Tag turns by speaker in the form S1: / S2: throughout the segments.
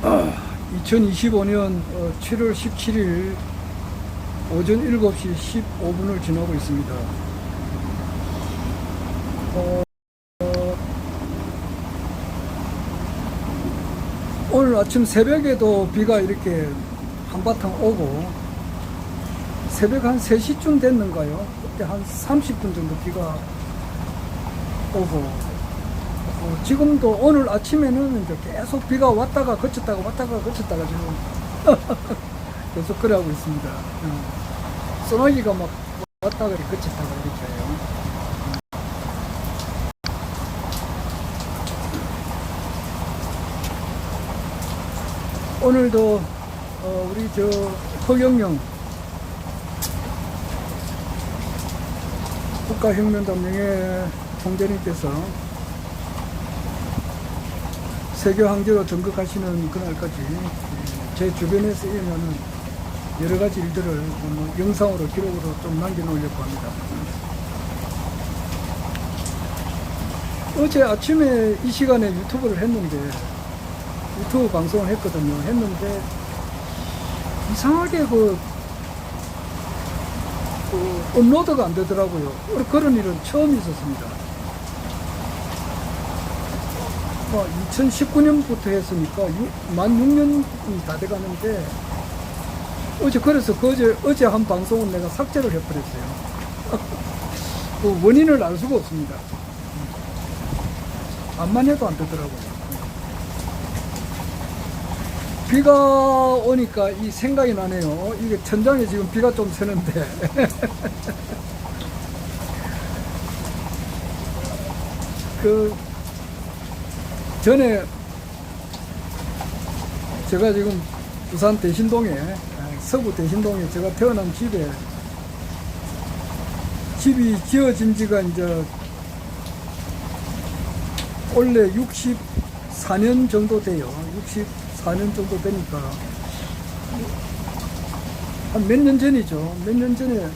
S1: 2025년 7월 17일 오전 7시 15분을 지나고 있습니다. 오늘 아침 새벽에도 비가 이렇게 한바탕 오고, 새벽 한 3시쯤 됐는가요? 그때 한 30분 정도 비가 오고, 지금도 오늘 아침에는 이제 계속 비가 왔다가 그쳤다가 왔다가 그쳤다가 지금 계속 그래 하고 있습니다. 소나기가 막 왔다가 그쳤다가 이렇게 해요. 오늘도 우리 허경영 국가혁명당 명예 총재님께서 세계 황제로 등극하시는 그날까지 제 주변에서 일어나는 여러 가지 일들을 영상으로 기록으로 좀 남겨놓으려고 합니다. 어제 아침에 이 시간에 유튜브를 했는데, 유튜브 방송을 했거든요. 했는데 이상하게 업로드가 안 되더라고요. 그런 일은 처음 있었습니다. 2019년부터 했으니까 만 6년이 다 돼가는데, 그래서 어제 한 방송은 내가 삭제를 해버렸어요. 그 원인을 알 수가 없습니다. 암만 해도 안 되더라고요. 비가 오니까 이 생각이 나네요. 이게 천장에 지금 비가 좀 새는데 전에 제가 지금 부산 대신동에, 서구 대신동에 제가 태어난 집이 지어진 지가 이제 원래 64년 정도 돼요. 64년 정도 되니까 한 몇 년 전이죠. 몇 년 전에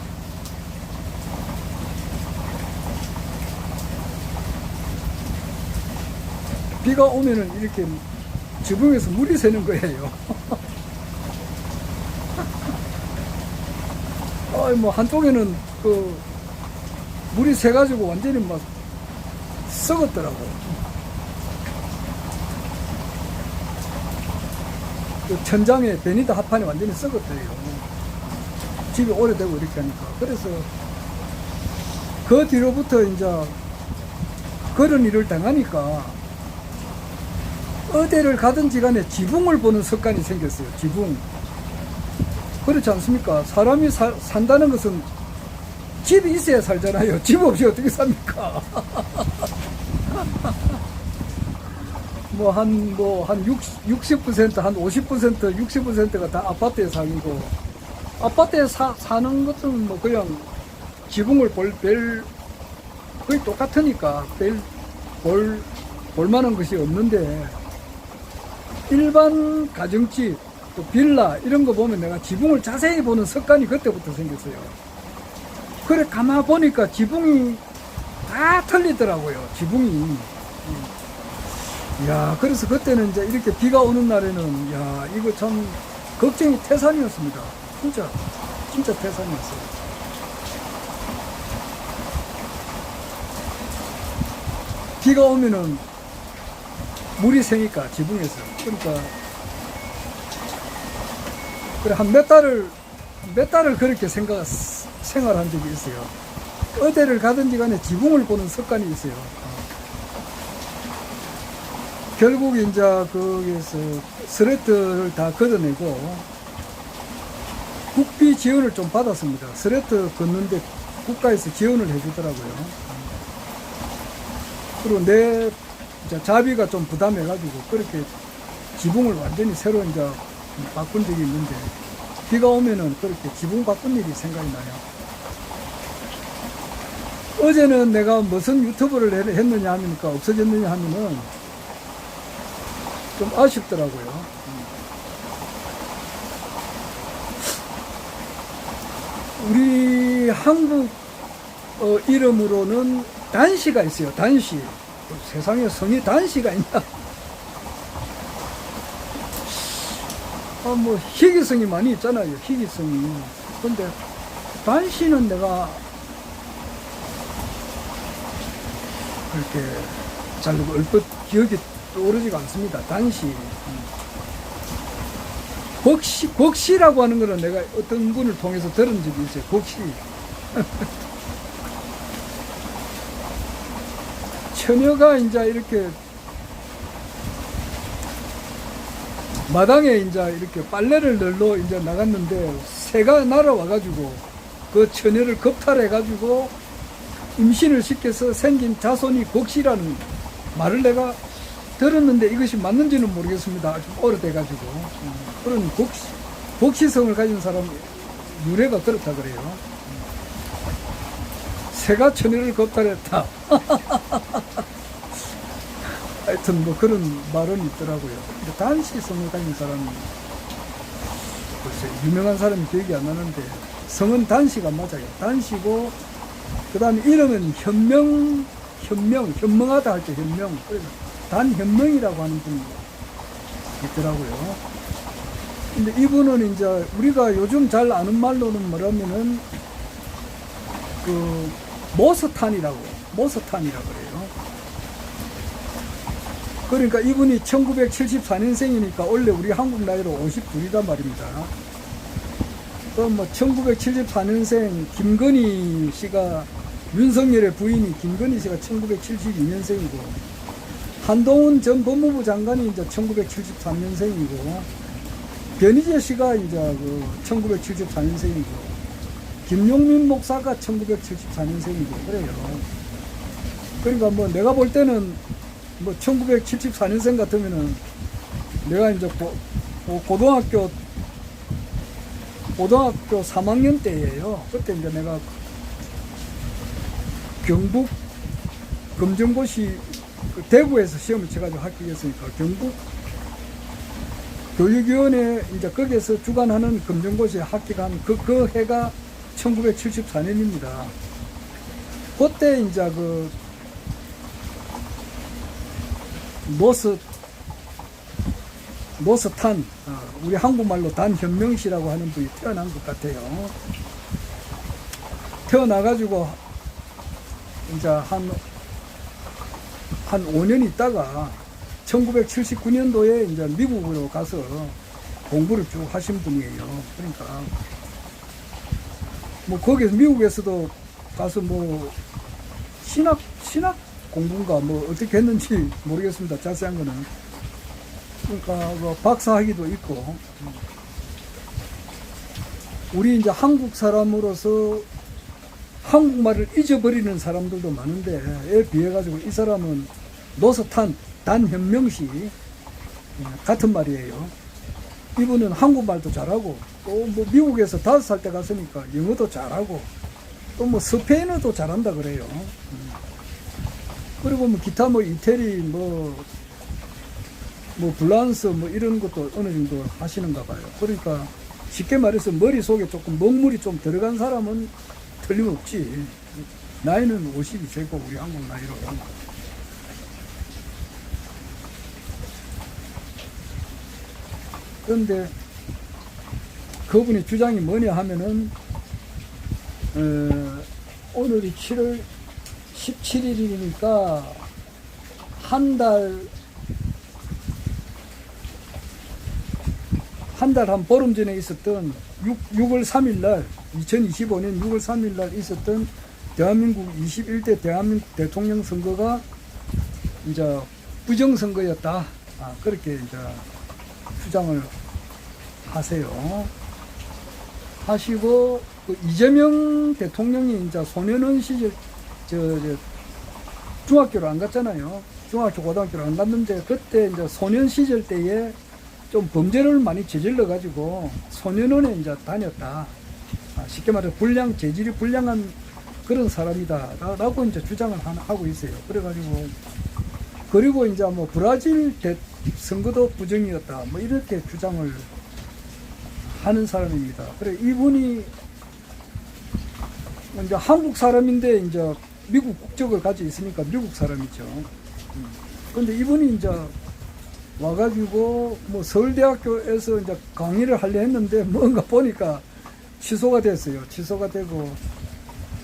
S1: 비가 오면은 이렇게 지붕에서 물이 새는 거예요. 한쪽에는 물이 새가지고 완전히 막 썩었더라고. 천장에 베니더 합판이 완전히 썩었대요. 집이 오래되고 이렇게 하니까. 그래서 그 뒤로부터 이제 그런 일을 당하니까 어디를 가든지 간에 지붕을 보는 습관이 생겼어요. 지붕. 그렇지 않습니까? 사람이 산다는 것은 집이 있어야 살잖아요. 집 없이 어떻게 삽니까? 한 60%, 한 50%, 60%가 다 아파트에 사는 아파트에 사는 것은 그냥 지붕을 거의 똑같으니까 볼 만한 것이 없는데, 일반 가정집, 또 빌라 이런 거 보면 내가 지붕을 자세히 보는 습관이 그때부터 생겼어요. 그래 가만 보니까 지붕이 다 틀리더라고요. 지붕이. 그래서 그때는 이제 이렇게 비가 오는 날에는 이거 참 걱정이 태산이었습니다. 진짜 태산이었어요. 비가 오면은 물이 새니까 지붕에서. 그러니까 그래 한 몇 달을 그렇게 생활한 적이 있어요. 어디를 가든지 간에 지붕을 보는 습관이 있어요. 결국 이제 거기에서 스레트를 다 걷어내고 국비 지원을 좀 받았습니다. 스레트 걷는데 국가에서 지원을 해주더라고요. 그리고 내 자비가 좀 부담해가지고 그렇게 지붕을 완전히 새로 이제 바꾼 적이 있는데, 비가 오면은 그렇게 지붕 바꾼 일이 생각이 나요. 어제는 내가 무슨 유튜브를 했느냐 하니까 없어졌느냐 하면은 좀 아쉽더라고요. 우리 한국 이름으로는 단시가 있어요. 단시. 세상에 성이 단시가 있나? 뭐 희귀성이 많이 있잖아요. 희귀성이. 근데 단시는 내가 그렇게 잘 얼핏 기억이 떠오르지가 않습니다. 단시. 곡시라고 하는 거는 내가 어떤 분을 통해서 들은 적이 있어요. 곡시. 처녀가 이제 이렇게 마당에 이제 이렇게 빨래를 널러 이제 나갔는데 새가 날아와가지고 그 처녀를 겁탈해가지고 임신을 시켜서 생긴 자손이 곡시라는 말을 내가 들었는데 이것이 맞는지는 모르겠습니다. 아주 오래돼가지고. 그런 곡시성을 가진 사람 유래가 그렇다 그래요. 새가 처녀를 겁탈했다. 하여튼 뭐 그런 말은 있더라고요. 단시성을 가진 사람이 글쎄 유명한 사람이 기억이 안 나는데 성은 단시가 맞아요. 단시고 그 다음에 이름은 현명하다 할 때 현명. 그래서 단현명이라고 하는 분이 있더라고요. 근데 이분은 이제 우리가 요즘 잘 아는 말로는 뭐라면은 그 모서탄이라고 그래요. 그러니까 이분이 1974년생이니까 원래 우리 한국 나이로 52이란 말입니다. 뭐 1974년생 김건희 씨가 윤석열의 부인이 김건희 씨가 1972년생이고 한동훈 전 법무부 장관이 이제 1973년생이고 변희재 씨가 이제 그 1974년생이고 김용민 목사가 1974년생이고 그래요. 그러니까 뭐 내가 볼 때는 뭐 1974년생 같으면은 내가 이제 고등학교 3학년 때예요. 그때 이제 내가 경북 검정고시 대구에서 시험을 쳐가지고 합격했으니까 경북 교육위원회 이제 거기에서 주관하는 검정고시에 합격한 그 해가 1974년입니다. 그때 이제 그 노스탄 우리 한국말로 단현명 씨라고 하는 분이 태어난 것 같아요. 태어나가지고 이제 한 5년 있다가 1979년도에 이제 미국으로 가서 공부를 쭉 하신 분이에요. 그러니까 뭐 거기서 미국에서도 가서 뭐 신학 공부인가 뭐 어떻게 했는지 모르겠습니다. 자세한 거는. 그러니까 뭐 박사학위도 있고 우리 이제 한국 사람으로서 한국말을 잊어버리는 사람들도 많은데 에 비해 가지고 이 사람은 노서탄 단현명씨 같은 말이에요. 이분은 한국말도 잘하고 또 뭐 미국에서 5살 때 갔으니까 영어도 잘하고 또 뭐 스페인어도 잘한다 그래요. 그리고 뭐 기타 뭐 이태리 뭐 프랑스 뭐 이런 것도 어느 정도 하시는가 봐요. 그러니까 쉽게 말해서 머릿속에 조금 먹물이 좀 들어간 사람은 틀림없지. 나이는 50이 되고 우리 한국 나이로. 그런데 그분의 주장이 뭐냐 하면은 오늘이 7월 17일이니까 한 달 한 보름 전에 있었던 6월 3일 날 2025년 6월 3일 날 있었던 대한민국 21대 대한민국 대통령 선거가 이제 부정선거였다. 그렇게 이제 주장을 하세요. 하시고 그 이재명 대통령이 이제 소년원 시절 중학교를 안 갔잖아요. 중학교 고등학교를 안 갔는데 그때 이제 소년 시절 때에 좀 범죄를 많이 저질러 가지고 소년원에 이제 다녔다. 쉽게 말해 재질이 불량한 그런 사람이다 라고 이제 주장을 하고 있어요. 그래가지고 그리고 이제 뭐 브라질 선거도 부정이었다 뭐 이렇게 주장을 하는 사람입니다. 그래 이분이 이제 한국 사람인데 이제 미국 국적을 가지고 있으니까 미국 사람이죠. 근데 이분이 이제 와가지고 뭐 서울대학교에서 이제 강의를 하려 했는데 뭔가 보니까 취소가 됐어요. 취소가 되고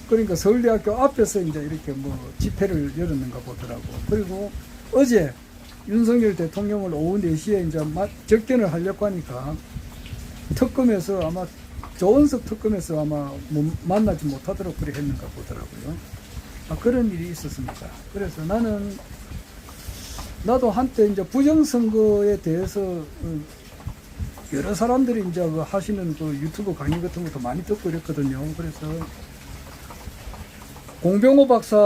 S1: 그러니까 서울대학교 앞에서 이제 이렇게 뭐 집회를 열었는가 보더라고. 그리고 어제 윤석열 대통령을 오후 4시에 이제 접견을 하려고 하니까 특검에서 아마 조은석 특검에서 아마 만나지 못하도록 그래 했는가 보더라고요. 그런 일이 있었습니다. 그래서 나도 한때 이제 부정선거에 대해서 여러 사람들이 이제 하시는 그 유튜브 강의 같은 것도 많이 듣고 이랬거든요. 그래서 공병호 박사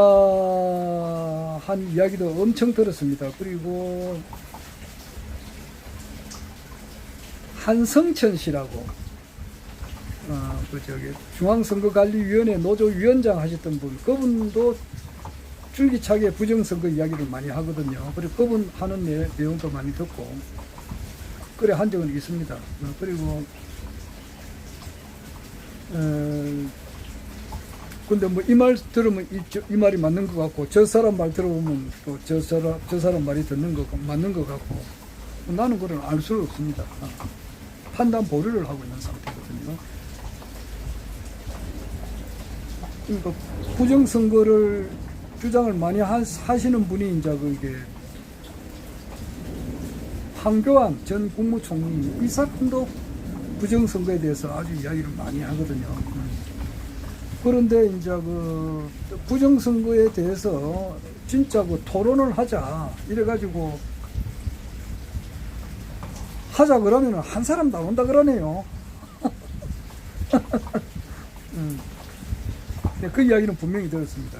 S1: 한 이야기도 엄청 들었습니다. 그리고 한성천 씨라고 중앙선거관리위원회 노조위원장 하셨던 분, 그분도 줄기차게 부정선거 이야기를 많이 하거든요. 그리고 그분 하는 내용도 많이 듣고 그래 한 적은 있습니다. 그리고 근데 뭐 이 말 들으면 이 말이 맞는 것 같고 저 사람 말 들어보면 또 저 사람 말이 맞는 것 같고 나는 그걸 알 수가 없습니다. 판단 보류를 하고 있는 상태거든요. 그러니까 부정선거를 주장을 많이 하시는 분이 이제 그게 황교안 전 국무총리 이 사람도 부정선거에 대해서 아주 이야기를 많이 하거든요. 그런데 이제 그 부정선거에 대해서 진짜 그 토론을 하자 이래가지고 하자 그러면은 한 사람 나온다 그러네요. 그 이야기는 분명히 들었습니다.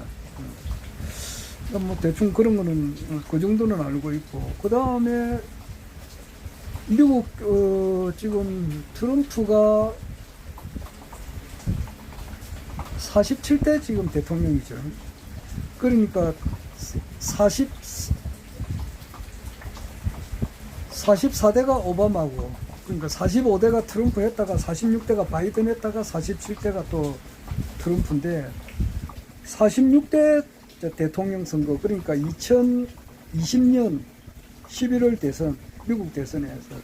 S1: 뭐 대충 그런 거는 그 정도는 알고 있고 그 다음에 미국 지금 트럼프가 47대 지금 대통령이죠. 그러니까 44대가 오바마고 그러니까 45대가 트럼프 했다가 46대가 바이든 했다가 47대가 또 트럼프인데 46대 대통령 선거 그러니까 2020년 11월 대선 미국 대선에서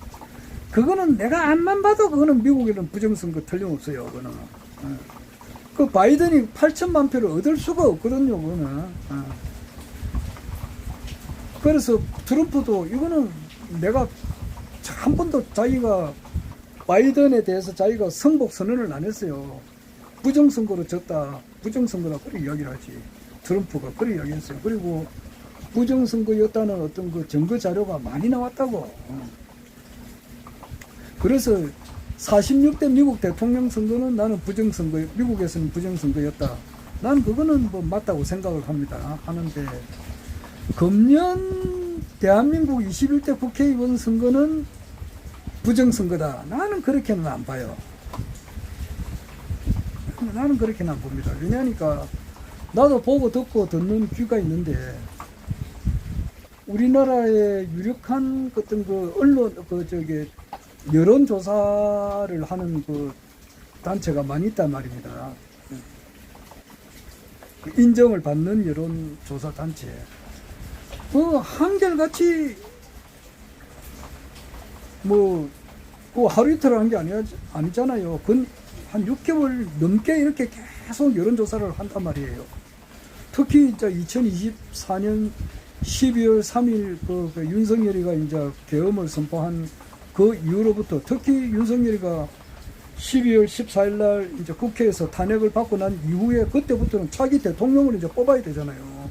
S1: 그거는 내가 안만 봐도 그거는 미국에는 부정선거 틀림없어요. 그거는 그 바이든이 8천만 표를 얻을 수가 없거든요. 그거는 그래서 트럼프도 이거는 내가 한 번도 자기가 바이든에 대해서 자기가 승복 선언을 안 했어요. 부정선거로 졌다. 부정선거라 그렇게 이야기를 하지. 트럼프가 그렇게 이야기했어요. 그리고 부정선거였다는 어떤 그 증거 자료가 많이 나왔다고. 그래서 46대 미국 대통령 선거는 나는 부정선거, 미국에서는 부정선거였다. 난 그거는 뭐 맞다고 생각을 합니다. 하는데 금년 대한민국 21대 국회의원 선거는 부정선거다. 나는 그렇게는 안 봐요. 나는 그렇게는 안 봅니다. 왜냐하니까 나도 보고 듣고 듣는 귀가 있는데 우리나라의 유력한 어떤 그 언론 여론조사를 하는 그 단체가 많이 있단 말입니다. 인정을 받는 여론조사 단체. 한결같이 그 하루 이틀 한 게 아니잖아요. 한 6개월 넘게 이렇게 계속 여론조사를 한단 말이에요. 특히 이제 2024년 12월 3일 그 윤석열이가 이제 계엄을 선포한 그 이후로부터 특히 윤석열이가 12월 14일 날 이제 국회에서 탄핵을 받고 난 이후에 그때부터는 차기 대통령을 이제 뽑아야 되잖아요.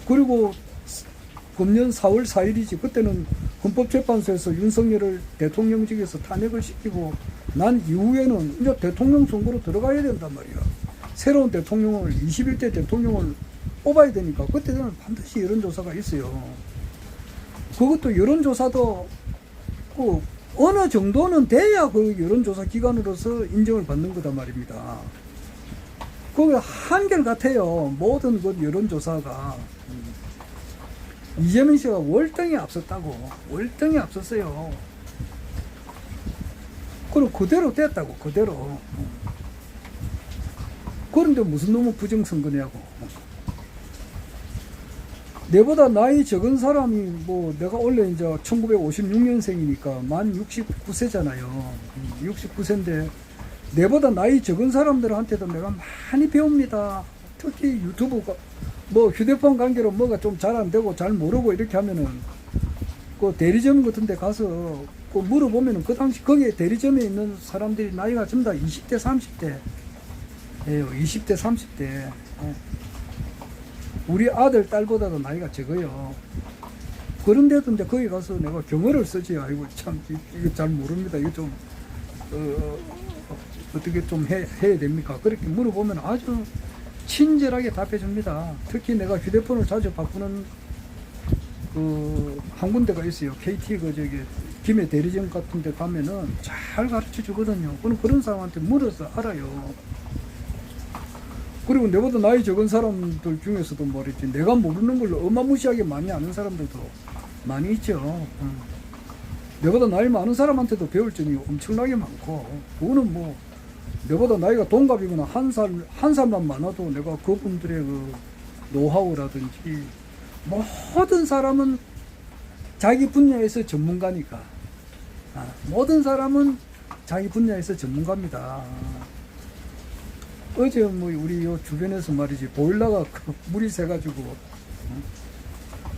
S1: 그리고 금년 4월 4일이지 그때는 헌법재판소에서 윤석열을 대통령직에서 탄핵을 시키고 난 이후에는 이제 대통령 선거로 들어가야 된단 말이야. 새로운 대통령을 21대 대통령을 뽑아야 되니까 그때는 반드시 여론조사가 있어요. 그것도 여론조사도 그 어느 정도는 돼야 그 여론조사 기관으로서 인정을 받는 거단 말입니다. 그게 한결같아요. 모든 그 여론조사가. 이재명 씨가 월등히 앞섰다고. 월등히 앞섰어요. 그리고 그대로 됐다고. 그대로. 그런데 무슨 놈의 부정선거냐고. 내보다 나이 적은 사람이 뭐 내가 원래 이제 1956년생이니까 만 69세잖아요. 69세인데 내보다 나이 적은 사람들한테도 내가 많이 배웁니다. 특히 유튜브가 뭐 휴대폰 관계로 뭐가 좀 잘 안 되고 잘 모르고 이렇게 하면은 그 대리점 같은 데 가서 그 물어보면은 그 당시 거기에 대리점에 있는 사람들이 나이가 전부 다 20대 30대 예요. 20대 30대 예. 우리 아들 딸보다도 나이가 적어요. 그런데도 이제 거기 가서 내가 경어를 쓰지. 아이고 참 이거 잘 모릅니다. 이거 좀 어떻게 좀 해야 됩니까? 그렇게 물어보면 아주 친절하게 답해 줍니다. 특히 내가 휴대폰을 자주 바꾸는 그 한 군데가 있어요. KT 그 저기 김해 대리점 같은 데 가면은 잘 가르쳐 주거든요. 그런 사람한테 물어서 알아요. 그리고 내보다 나이 적은 사람들 중에서도 말이지, 내가 모르는 걸 어마무시하게 많이 아는 사람들도 많이 있죠. 내보다 나이 많은 사람한테도 배울 점이 엄청나게 많고, 그거는 뭐 내보다 나이가 동갑이거나 한 살만 많아도 내가 그분들의 그 노하우라든지, 모든 사람은 자기 분야에서 전문가니까, 모든 사람은 자기 분야에서 전문가입니다. 어제 뭐 우리 요 주변에서 말이지, 보일러가 물이 새가지고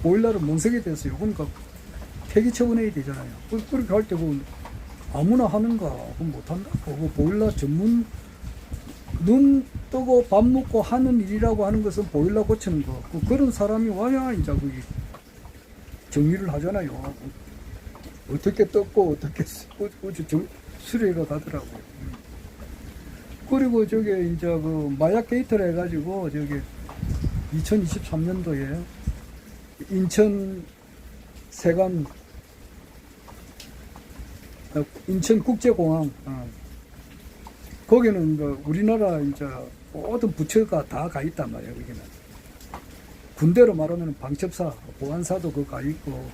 S1: 보일러를 못 쓰게 됐어요. 그러니까 폐기 처분해야 되잖아요. 그렇게 할 때 아무나 하는가? 그건 못한다. 그 보일러 전문, 눈 뜨고 밥 먹고 하는 일이라고 하는 것은 보일러 고치는 거. 그런 사람이 와야 이제 그게 정리를 하잖아요. 어떻게 떴고 어떻게 수리가 가더라고요. 그리고 저게 이제 그 마약 게이트를 해가지고 저기 2023년도에 인천 세관 인천국제공항 거기는 그 우리나라 이제 모든 부처가 다 가 있단 말이에요. 여기는 군대로 말하면 방첩사, 보안사도 그 가 있고,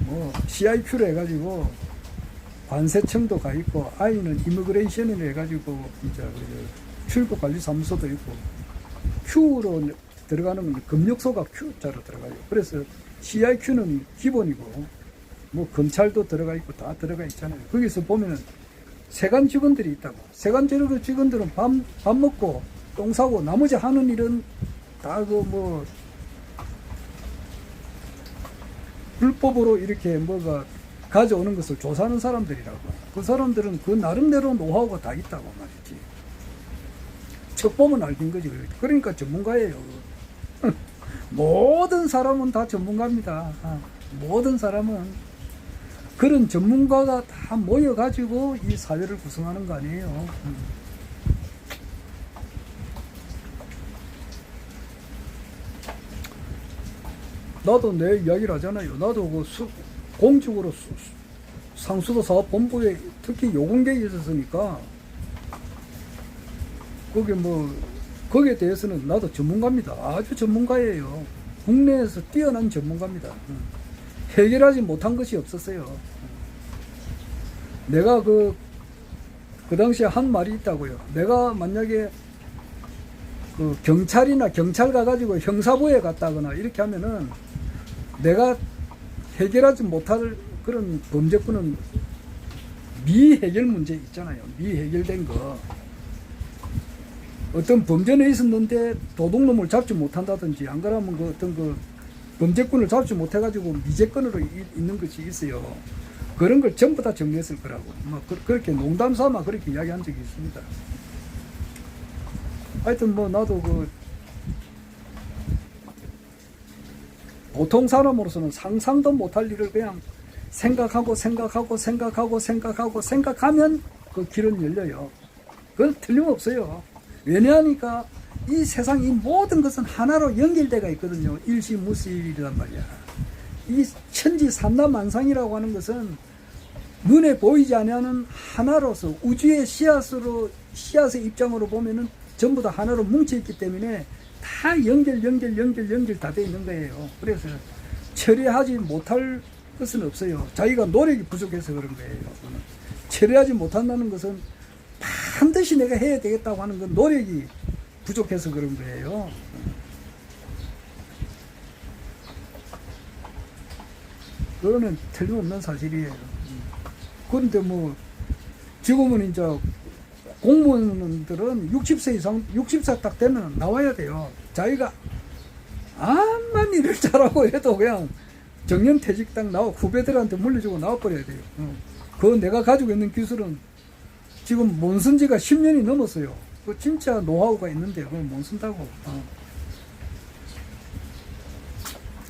S1: 뭐 CIQ로 해가지고 관세청도 가 있고, I는 이미그레이션을 해가지고 이제 출국관리사무소도 있고, Q로 들어가는 검역소가 Q자로 들어가요. 그래서 CIQ는 기본이고, 뭐 검찰도 들어가 있고 다 들어가 있잖아요. 거기서 보면은 세관 직원들이 있다고. 세관 직원들은 밥 먹고 똥 싸고 나머지 하는 일은 다 그 뭐 불법으로 이렇게 뭐가 가져오는 것을 조사하는 사람들이라고. 그 사람들은 그 나름대로 노하우가 다 있다고 말이지. 척 보면 알긴 거지. 그러니까 전문가예요. 모든 사람은 다 전문가입니다. 모든 사람은 그런 전문가가 다 모여가지고 이 사회를 구성하는 거 아니에요. 나도 내 이야기를 하잖아요. 나도 그 공직으로 상수도 사업본부에 특히 요공계에 있었으니까 그게 뭐 거기에 대해서는 나도 전문가입니다. 아주 전문가예요. 국내에서 뛰어난 전문가입니다. 해결하지 못한 것이 없었어요. 내가 그 당시에 한 말이 있다고요. 내가 만약에 그 경찰이나 경찰 가가지고 형사부에 갔다거나 이렇게 하면은 내가 해결하지 못할 그런 범죄권은 미해결 문제 있잖아요. 미해결된 거. 어떤 범죄는 있었는데 도둑놈을 잡지 못한다든지, 안 그러면 그 어떤 그 범죄권을 잡지 못해가지고 미제권으로 있는 것이 있어요. 그런 걸 전부 다 정리했을 거라고. 뭐 그렇게 농담 삼아 그렇게 이야기한 적이 있습니다. 하여튼 뭐 나도 그 보통 사람으로서는 상상도 못할 일을 그냥 생각하면 그 길은 열려요. 그건 틀림없어요. 왜냐하니까 이 세상 이 모든 것은 하나로 연결되어 있거든요. 일시무실이란 말이야. 이 천지삼라만상이라고 하는 것은 눈에 보이지 않는 하나로서 우주의 씨앗의 입장으로 보면은 전부 다 하나로 뭉쳐있기 때문에 다 연결 다 되어 있는 거예요. 그래서 처리하지 못할 것은 없어요. 자기가 노력이 부족해서 그런 거예요. 처리하지 못한다는 것은 반드시 내가 해야 되겠다고 하는 건 노력이 부족해서 그런 거예요. 그거는 틀림없는 사실이에요. 그런데 뭐 지금은 이제 공무원들은 60세 이상, 60세 딱 되면 나와야 돼요. 자기가 암만 일을 잘하고 해도 그냥 정년퇴직 딱 나와 후배들한테 물려주고 나와버려야 돼요. 그거 내가 가지고 있는 기술은 지금 못 쓴 지가 10년이 넘었어요. 그 진짜 노하우가 있는데 그걸 못 쓴다고.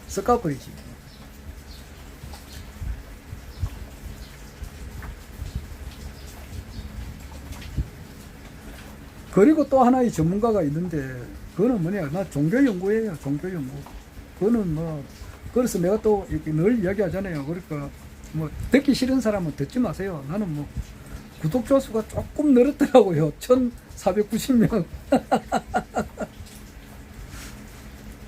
S1: 섞어버리지. 그리고 또 하나의 전문가가 있는데 그거는 뭐냐, 나 종교연구예요. 종교연구. 그거는 뭐 그래서 내가 또 이렇게 늘 이야기하잖아요. 그러니까 뭐 듣기 싫은 사람은 듣지 마세요. 나는 뭐 구독자 수가 조금 늘었더라고요. 1490명.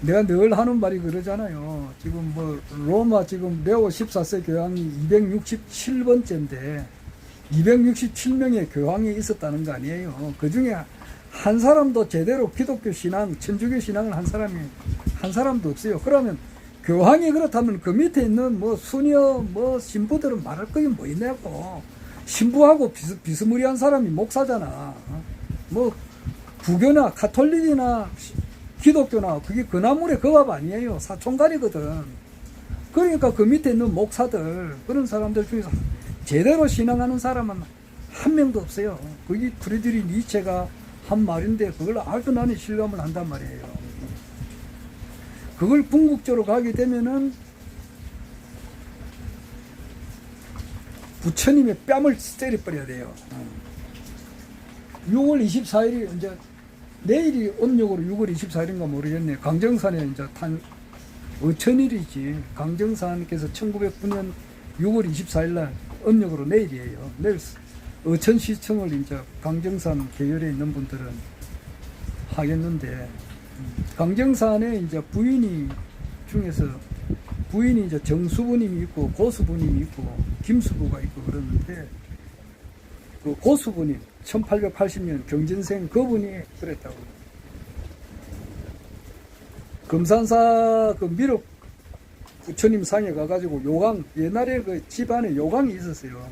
S1: 내가 늘 하는 말이 그러잖아요. 지금 뭐 로마 지금 레오 14세 교황이 267번째인데 267명의 교황이 있었다는 거 아니에요. 그 중에 한 사람도 제대로 기독교 신앙, 천주교 신앙을 한 사람도 없어요. 그러면 교황이 그렇다면 그 밑에 있는 뭐 수녀, 뭐 신부들은 말할 거이 뭐 있냐고. 신부하고 비스무리한 사람이 목사잖아. 뭐 부교나 가톨릭이나 기독교나 그게 그나물의 그 밥 아니에요. 사촌간이거든. 그러니까 그 밑에 있는 목사들, 그런 사람들 중에서 제대로 신앙하는 사람은 한 명도 없어요. 그게 프리드리 니체가 한 말인데 그걸 아주 나는 실감을 한단 말이에요. 그걸 궁극적으로 가게 되면은 부처님의 뺨을 때려버려야 돼요. 6월 24일이 이제 내일이 음력으로 6월 24일인가 모르겠네. 강정산에 이제 어천일이지. 강정산께서 1909년 6월 24일 날 음력으로 내일이에요. 내일 어천시청을 이제 강정산 계열에 있는 분들은 하겠는데, 강정산에 이제 부인이 중에서 부인이 이제 정수부님이 있고 고수부님이 있고 김수부가 있고 그러는데, 그 고수부님 1880년 경진생 그분이 그랬다고. 금산사 그 미륵 부처님 상에 가가지고 요강, 옛날에 그 집안에 요강이 있었어요.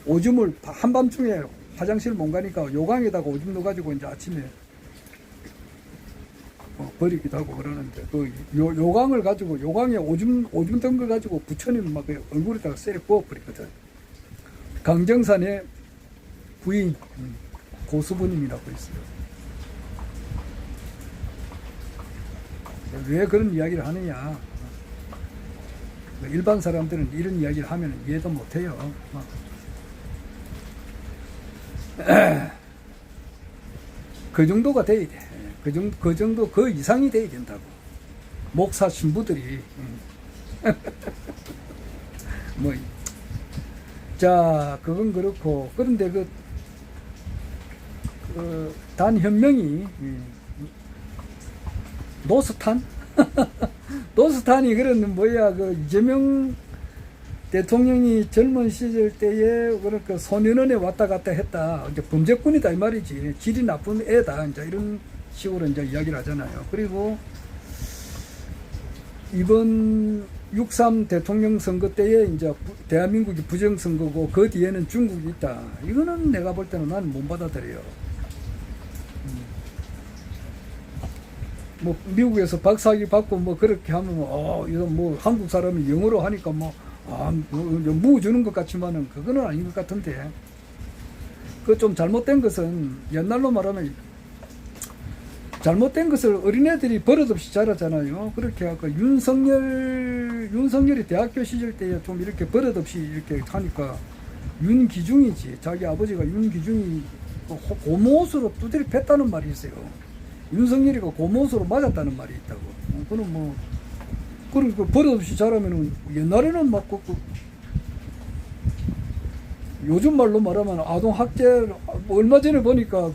S1: 오줌을 한밤중에 화장실 못 가니까 요강에다가 오줌 넣어가지고 이제 아침에 버리기도 하고 그러는데, 그 요강을 가지고 요강에 오줌 든 걸 가지고 부처님 막 얼굴에다가 쎄려 부어버리거든. 강정산의 부인 고수부님이라고 있어요. 왜 그런 이야기를 하느냐, 일반 사람들은 이런 이야기를 하면 이해도 못해요. 그 정도가 돼야 돼. 그 정도, 그 이상이 돼야 된다고. 목사 신부들이. 뭐, 자, 그건 그렇고. 그런데 단현명이, 노스탄? 노스탄이 그런, 이재명 대통령이 젊은 시절 때에 그렇게 소년원에 왔다 갔다 했다. 이제 범죄꾼이다 이 말이지. 질이 나쁜 애다. 이제 이런 식으로 이제 이야기를 하잖아요. 그리고 이번 6.3 대통령 선거 때에 이제 대한민국이 부정선거고 그 뒤에는 중국이 있다. 이거는 내가 볼 때는 나는 못 받아들여요. 뭐 미국에서 박사학위 받고 뭐 그렇게 하면 이건 뭐 한국 사람이 영어로 하니까 뭐 주는 것 같지만은 그거는 아닌 것 같은데, 그 좀 잘못된 것은 옛날로 말하면 잘못된 것을 어린애들이 버릇없이 자라잖아요. 그렇게 하고 윤석열이 대학교 시절 때에 좀 이렇게 버릇없이 이렇게 하니까 윤기중이지. 자기 아버지가 윤기중이 고무옷으로 두드려 팼다는 말이 있어요. 윤석열이가 고무옷으로 맞았다는 말이 있다고. 그는 뭐 그리고 버릇없이 자라면은 옛날에는 막 요즘 말로 말하면 아동학대, 얼마 전에 보니까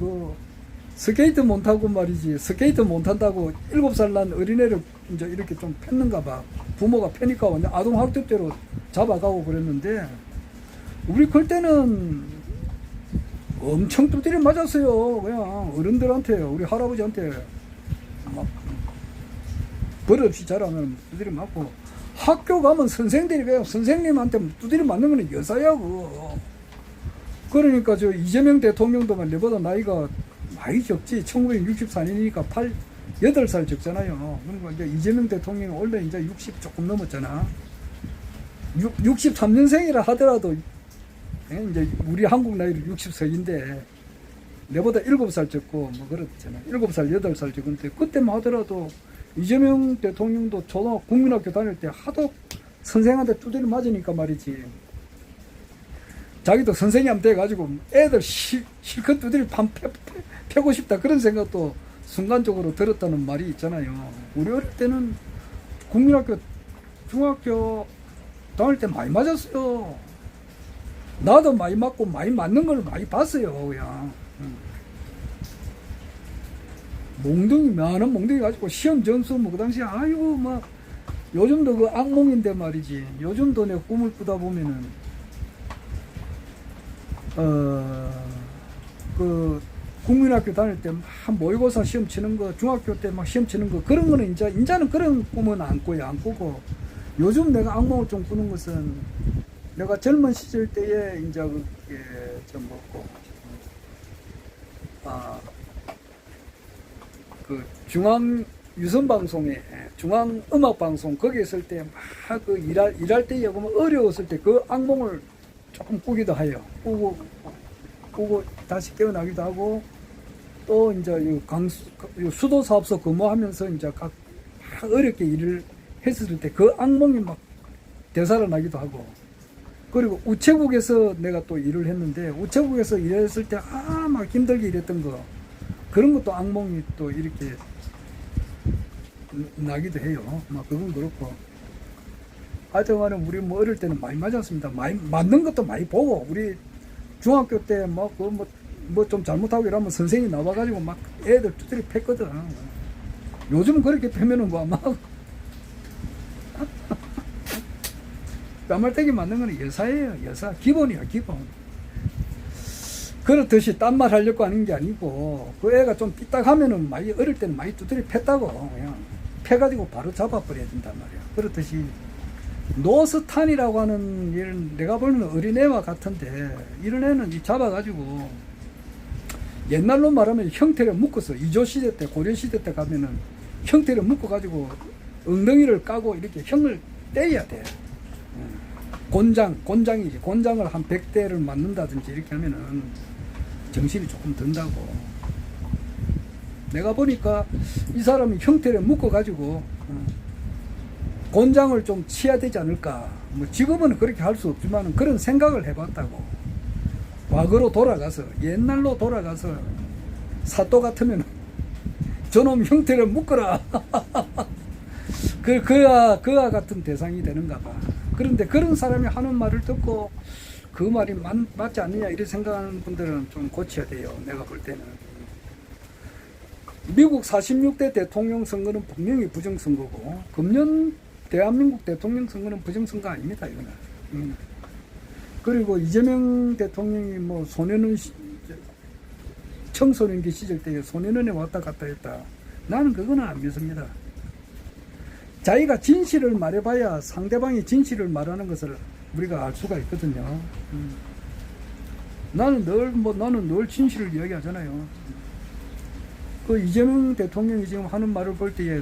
S1: 스케이트 못 타고 말이지, 스케이트 못 탄다고 7살 난 어린애를 이제 이렇게 좀 팼는가 봐. 부모가 패니까 완전 아동학대죄로 잡아가고 그랬는데, 우리 클 때는 엄청 두드려 맞았어요. 그냥 어른들한테, 우리 할아버지한테 막 버릇없이 자라면 두드려 맞고, 학교 가면 선생들이 왜 선생님한테 두드려 맞는 거는 여사야고. 그러니까 저 이재명 대통령도 내보다 나이가 많이 적지. 1964년이니까 8살 적잖아요. 그러니까 이제 이재명 대통령이 원래 이제 60 조금 넘었잖아. 63년생이라 하더라도 이제 우리 한국 나이로 60석인데 내보다 7살 적고 뭐 그렇잖아. 7살, 8살 적은데 그때만 하더라도 이재명 대통령도 국민학교 다닐 때 하도 선생한테 두드려 맞으니까 말이지. 자기도 선생님한테 돼가지고 애들 실컷 두드려 패고 싶다 그런 생각도 순간적으로 들었다는 말이 있잖아요. 우리 어릴 때는 국민학교, 중학교 다닐 때 많이 맞았어요. 나도 많이 맞고 많이 맞는 걸 많이 봤어요. 그냥 몽둥이 많은 몽둥이 가지고 시험 점수 뭐 그 당시에 아이고 막 요즘도 그 악몽인데 말이지. 요즘도 내 꿈을 꾸다 보면은 그 국민학교 다닐 때 막 모의고사 시험 치는 거, 중학교 때 막 시험 치는 거 그런 거는 이제는 그런 꿈은 안 꾸고 요즘 내가 악몽을 좀 꾸는 것은 내가 젊은 시절 때에 이제 그게 좀 뭐고 그 중앙 유선방송에 중앙음악방송 거기 있을 때 막 그 일할 때에 보면 어려웠을 때 그 악몽을 조금 꾸기도 해요. 꾸고 다시 깨어나기도 하고 또 이제 수도 사업소 근무하면서 이제 막 어렵게 일을 했을 때 그 악몽이 막 되살아나기도 하고 그리고 우체국에서 내가 또 일을 했는데 우체국에서 일했을 때 막 힘들게 일했던 거 그런 것도 악몽이 또 이렇게 나기도 해요. 막 그건 그렇고 하여튼간에 우리 뭐 어릴 때는 많이 맞았습니다. 많이 맞는 것도 많이 보고 우리 중학교 때 뭐 좀 잘못하고 이러면 선생님이 나와가지고 막 애들 두드려 팼거든. 요즘 그렇게 패면은 뭐 막 뺨알떼기 맞는 거는 여사예요. 여사 기본이야 기본. 그렇듯이 딴 말 하려고 하는 게 아니고 그 애가 좀 삐딱하면은 많이 어릴 때는 많이 두드려 팼다고 그냥 패가지고 바로 잡아버려야 된단 말이야. 그렇듯이 노스탄이라고 하는 일은 내가 보는 어린애와 같은데 이런 애는 잡아가지고 옛날로 말하면 형태를 묶어서 이조시대 때 고려시대 때 가면은 형태를 묶어가지고 엉덩이를 까고 이렇게 형을 떼야 돼. 곤장이지. 곤장을 한 100대를 맞는다든지 이렇게 하면은 정신이 조금 든다고. 내가 보니까 이 사람이 형태를 묶어가지고 곤장을 좀 치야 되지 않을까. 뭐 지금은 그렇게 할 수 없지만 그런 생각을 해봤다고. 과거로 돌아가서 옛날로 돌아가서 사또 같으면 저놈 형태를 묶어라. 그와 같은 대상이 되는가 봐. 그런데 그런 사람이 하는 말을 듣고 그 말이 맞지 않느냐 이렇게 생각하는 분들은 좀 고쳐야 돼요. 내가 볼 때는. 미국 46대 대통령 선거는 분명히 부정선거고 금년 대한민국 대통령 선거는 부정선거 아닙니다. 이거는. 그리고 이재명 대통령이 뭐 청소년기 시절 때 소년원에 왔다 갔다 했다. 나는 그거는 안 믿습니다. 자기가 진실을 말해봐야 상대방이 진실을 말하는 것을 우리가 알 수가 있거든요. 나는 늘 진실을 이야기하잖아요. 그 이재명 대통령이 지금 하는 말을 볼 때에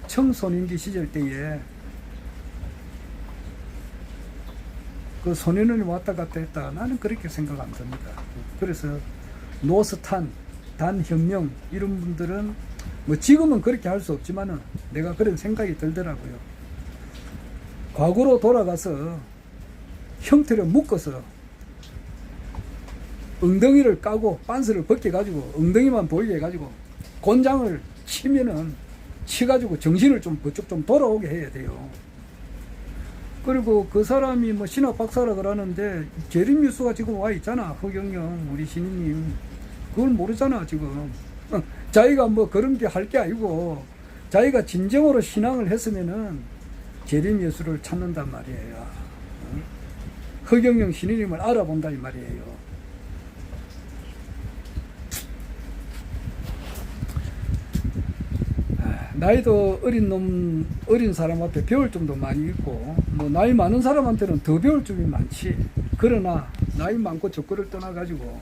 S1: 청소년기 시절 때에 그 소년원이 왔다 갔다 했다. 나는 그렇게 생각 안 듭니다. 그래서 노스탄, 단혁명 이런 분들은 뭐 지금은 그렇게 할 수 없지만은 내가 그런 생각이 들더라고요. 과거로 돌아가서 형태를 묶어서 엉덩이를 까고 빤스를 벗겨가지고 엉덩이만 보이게 해가지고 곤장을 치가지고 정신을 좀 그쪽 좀 돌아오게 해야 돼요. 그리고 그 사람이 뭐 신학 박사라 그러는데 재림 뉴스가 지금 와 있잖아. 허경영 우리 신인님 그걸 모르잖아 지금. 자기가 뭐 그런 게 할 게 아니고 자기가 진정으로 신앙을 했으면은 재림 예수를 찾는단 말이에요. 허경영 신인님을 알아본다 이 말이에요. 나이도 어린 사람 앞에 배울 점도 많이 있고, 뭐, 나이 많은 사람한테는 더 배울 점이 많지. 그러나, 나이 많고 적거를 떠나가지고,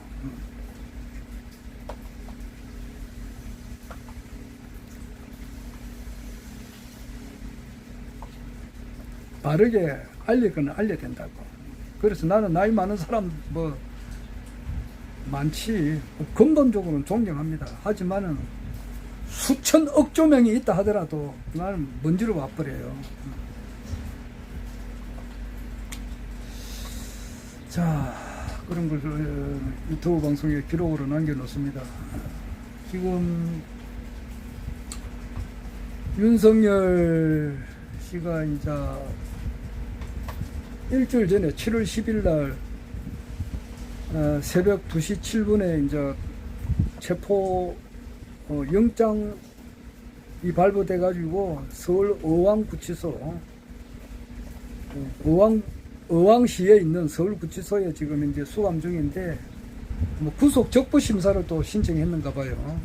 S1: 바르게 알릴 거는 알려야 된다고. 그래서 나는 나이 많은 사람, 뭐, 많지. 근본적으로는 존경합니다. 하지만은, 수천억 조명이 있다 하더라도 나는 먼지로 와버려요. 자, 그런 걸 유튜브 방송에 기록으로 남겨놓습니다. 지금 윤석열 씨가 이제 일주일 전에 7월 10일 날 새벽 2시 7분에 이제 체포 영장이 발부돼 가지고 서울 어왕구치소, 어왕시에 있는 서울구치소에 지금 이제 수감 중인데, 뭐 구속 적부 심사를 또 신청했는가 봐요.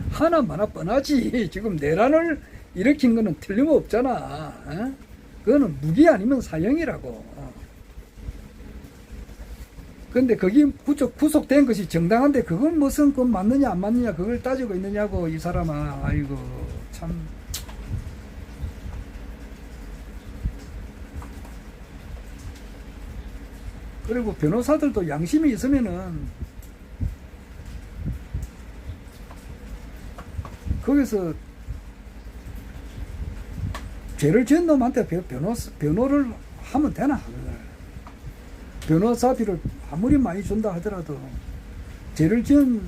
S1: 하나마나 뻔하지. 지금 내란을 일으킨 거는 틀림없잖아. 그거는 무기 아니면 사형이라고. 근데 거기 구속된 것이 정당한데 그건 무슨 그 맞느냐 안 맞느냐 그걸 따지고 있느냐고, 이 사람아. 아이고 참. 그리고 변호사들도 양심이 있으면은 거기서 죄를 지은 놈한테 변호를 하면 되나? 변호사비를 아무리 많이 준다 하더라도 죄를 지은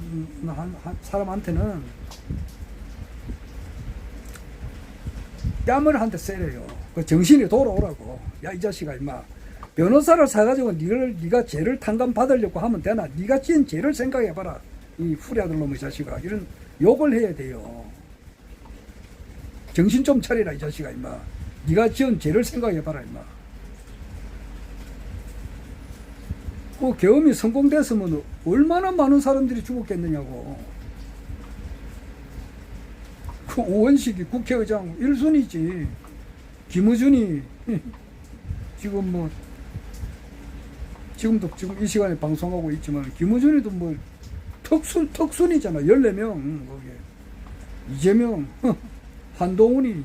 S1: 사람한테는 뺨을 한 대 세려요. 그 정신이 돌아오라고. 야, 이 자식아, 임마. 변호사를 사가지고 네가 죄를 탕감받으려고 하면 되나? 네가 지은 죄를 생각해봐라. 이 후리아들 놈의 자식아. 이런 욕을 해야 돼요. 정신 좀 차리라, 이 자식아, 임마. 네가 지은 죄를 생각해봐라, 임마. 그 계엄이 성공됐으면 얼마나 많은 사람들이 죽었겠느냐고. 그 오원식이 국회의장 1순위지. 김어준이 지금 뭐 지금 이 시간에 방송하고 있지만 김어준이도 뭐 특순이잖아. 14명 거기에. 이재명, 한동훈이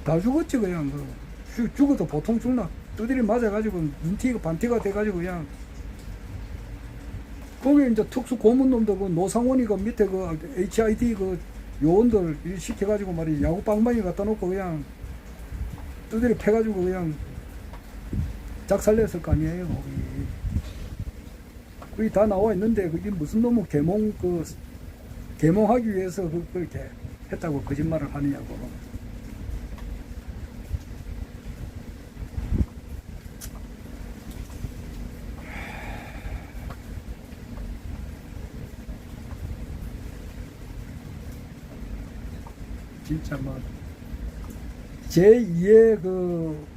S1: 다 죽었지. 그냥 죽어도 보통 죽나. 두드리 맞아가지고 눈티가 반티가 돼가지고 그냥. 거기 이제 특수 고문놈도 그 노상원이 그 밑에 그 HID 그 요원들 일 시켜가지고 말이 야구 빵빵이 갖다 놓고 그냥 두드리 패가지고 그냥 작살냈을 거 아니에요. 거기 다 나와 있는데 그게 무슨 놈의 계몽하기 위해서 그렇게 했다고 거짓말을 하느냐고. 진짜 뭐 제2의 그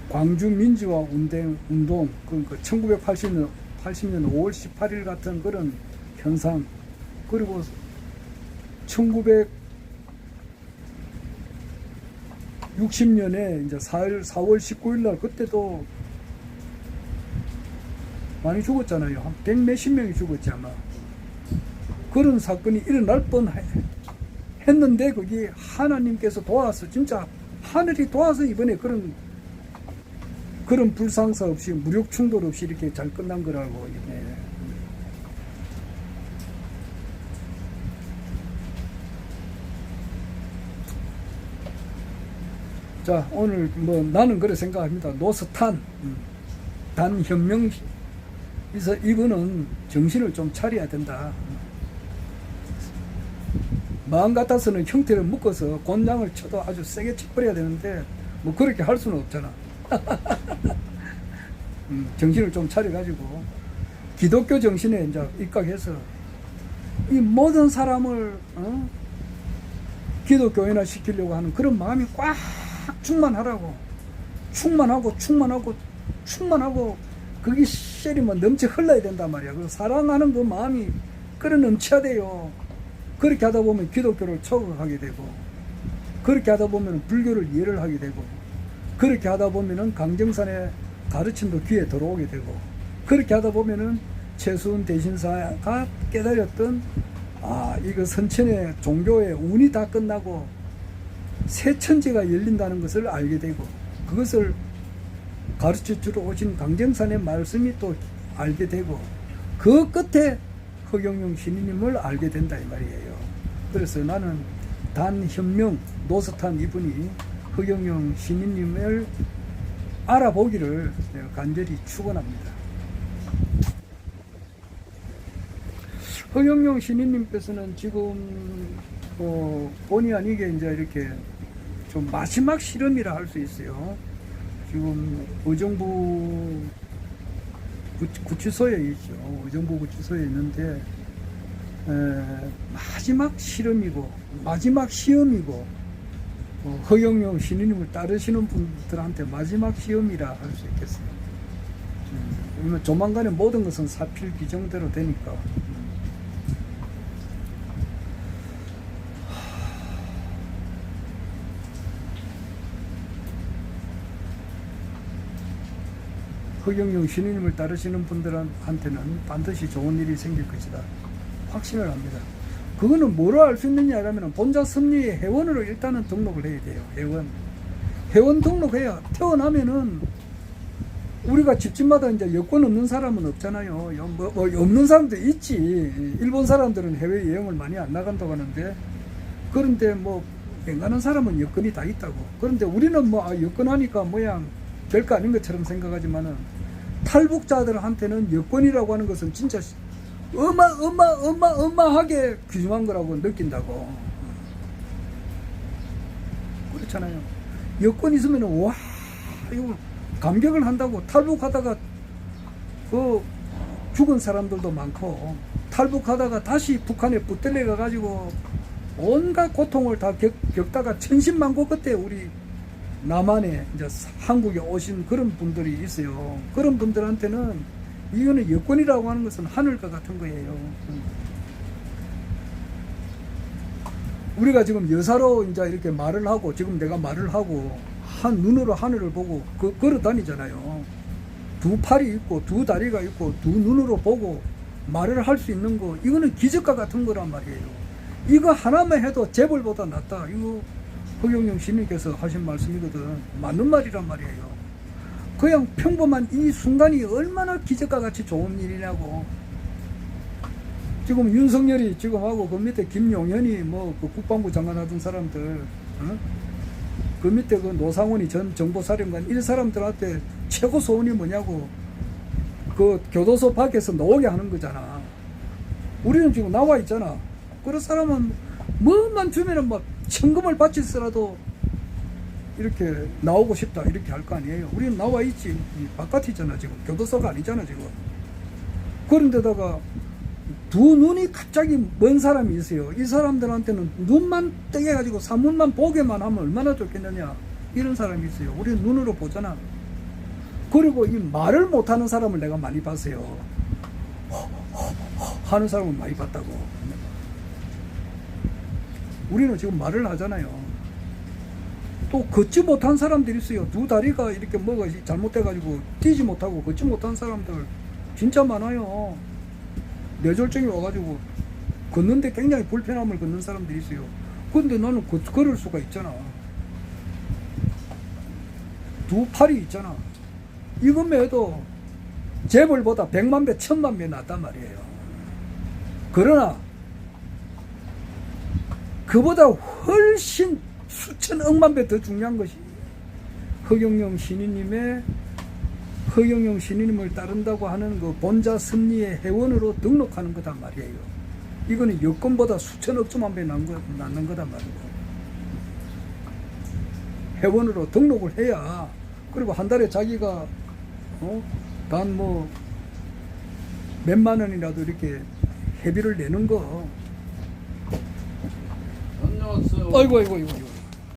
S1: 광주 민주화 운동, 그 1980년 5월 18일 같은 그런 현상, 그리고 1960년에 이제 4월 19일 날 그때도 많이 죽었잖아요. 한 100몇십 명이 죽었지 아마. 그런 사건이 일어날 뻔했는데 거기 하나님께서 도와서, 진짜 하늘이 도와서 이번에 그런 불상사 없이, 무력 충돌 없이 이렇게 잘 끝난 거라고. 이게. 자, 오늘 뭐 나는 그래 생각합니다. 노스탄 단혁명 이분은 정신을 좀 차려야 된다. 마음 같아서는 형태를 묶어서 곤장을 쳐도 아주 세게 쳐버려야 되는데 뭐 그렇게 할 수는 없잖아. 정신을 좀 차려가지고 기독교 정신에 이제 입각해서 이 모든 사람을 기독교인화 시키려고 하는 그런 마음이 꽉 충만하라고. 충만하고 그게 씨리 뭐 넘쳐 흘러야 된단 말이야. 그 사랑하는 그 마음이 끌어 넘쳐야 돼요. 그렇게 하다 보면 기독교를 초각하게 되고, 그렇게 하다 보면 불교를 이해를 하게 되고, 그렇게 하다 보면은 강정산의 가르침도 귀에 들어오게 되고, 그렇게 하다 보면은 최수은 대신사가 깨달았던 이거 선천의 종교의 운이 다 끝나고 새 천지가 열린다는 것을 알게 되고, 그것을 가르쳐 주러 오신 강정산의 말씀이 또 알게 되고, 그 끝에 허경영 신인님을 알게 된다 이 말이에요. 그래서 나는 단현명 노스탄 이분이 허경영 신인님을 알아보기를 내가 간절히 축원합니다. 허경영 신인님께서는 지금 본의 아니게 이제 이렇게 좀 마지막 실험이라 할 수 있어요. 지금 의정부 구치소에 있죠. 의정부 구치소에 있는데 마지막 실험이고 마지막 시험이고 허경영 신인님을 따르시는 분들한테 마지막 시험이라 할 수 있겠어요. 조만간에 모든 것은 사필 규정대로 되니까. 허경영 신인님을 따르시는 분들한테는 반드시 좋은 일이 생길 것이다. 확신을 합니다. 그거는 뭐로 알 수 있느냐 하면 본자 섭리의 회원으로 일단은 등록을 해야 돼요. 회원 등록해야 태어나면은 우리가 집집마다 이제 여권 없는 사람은 없잖아요. 뭐 없는 사람도 있지. 일본 사람들은 해외 여행을 많이 안 나간다고 하는데, 그런데 뭐 웬간한 사람은 여권이 다 있다고. 그런데 우리는 뭐 여권 하니까 모양 별거 아닌 것처럼 생각하지만은 탈북자들한테는 여권이라고 하는 것은 진짜 어마어마하게 귀중한 거라고 느낀다고. 그렇잖아요. 여권 있으면 와 이거 감격을 한다고. 탈북하다가 그 죽은 사람들도 많고, 탈북하다가 다시 북한에 붙들려 가가지고 온갖 고통을 다 겪다가 천신만고 그때 우리 남한에 이제 한국에 오신 그런 분들이 있어요. 그런 분들한테는 이거는 여권이라고 하는 것은 하늘과 같은 거예요. 우리가 지금 여사로 이제 이렇게 말을 하고, 지금 내가 말을 하고, 한 눈으로 하늘을 보고 걸어 다니잖아요. 두 팔이 있고, 두 다리가 있고, 두 눈으로 보고 말을 할 수 있는 거, 이거는 기적과 같은 거란 말이에요. 이거 하나만 해도 재벌보다 낫다. 이거 허경영 신님께서 하신 말씀이거든. 맞는 말이란 말이에요. 그냥 평범한 이 순간이 얼마나 기적과 같이 좋은 일이냐고. 지금 윤석열이 지금 하고, 그 밑에 김용현이 뭐 그 국방부 장관 하던 사람들, 그 밑에 그 노상원이 전 정보사령관, 이 사람들한테 최고 소원이 뭐냐고, 그 교도소 밖에서 나오게 하는 거잖아. 우리는 지금 나와 있잖아. 그런 사람은 뭐만 주면은 막 천금을 바치더라도 이렇게 나오고 싶다 이렇게 할 거 아니에요. 우리는 나와 있지. 바깥이잖아. 지금 교도소가 아니잖아 지금. 그런데다가 두 눈이 갑자기 먼 사람이 있어요. 이 사람들한테는 눈만 뜨게 가지고 사문만 보게만 하면 얼마나 좋겠느냐, 이런 사람이 있어요. 우리는 눈으로 보잖아. 그리고 이 말을 못하는 사람을 내가 많이 봤어요. 하는 사람을 많이 봤다고. 우리는 지금 말을 하잖아요. 또 걷지 못한 사람들이 있어요. 두 다리가 이렇게 뭐가 잘못돼가지고 뛰지 못하고 걷지 못한 사람들 진짜 많아요. 뇌졸중이 와가지고 걷는데 굉장히 불편함을 걷는 사람들이 있어요. 근데 나는 걸을 수가 있잖아. 두 팔이 있잖아. 이것만 해도 재벌보다 100만 배, 1000만 배 낫단 말이에요. 그러나 그보다 훨씬 수천억만 배 더 중요한 것이 허경영 신인님의, 허경영 신인님을 따른다고 하는 그 본자 섭리의 회원으로 등록하는 거단 말이에요. 이거는 여권보다 수천억조만 배 낫는 거단 말이에요. 회원으로 등록을 해야, 그리고 한 달에 자기가 단 뭐 몇만 원이라도 이렇게 회비를 내는 거.
S2: 안녕하세요.
S1: 아이고.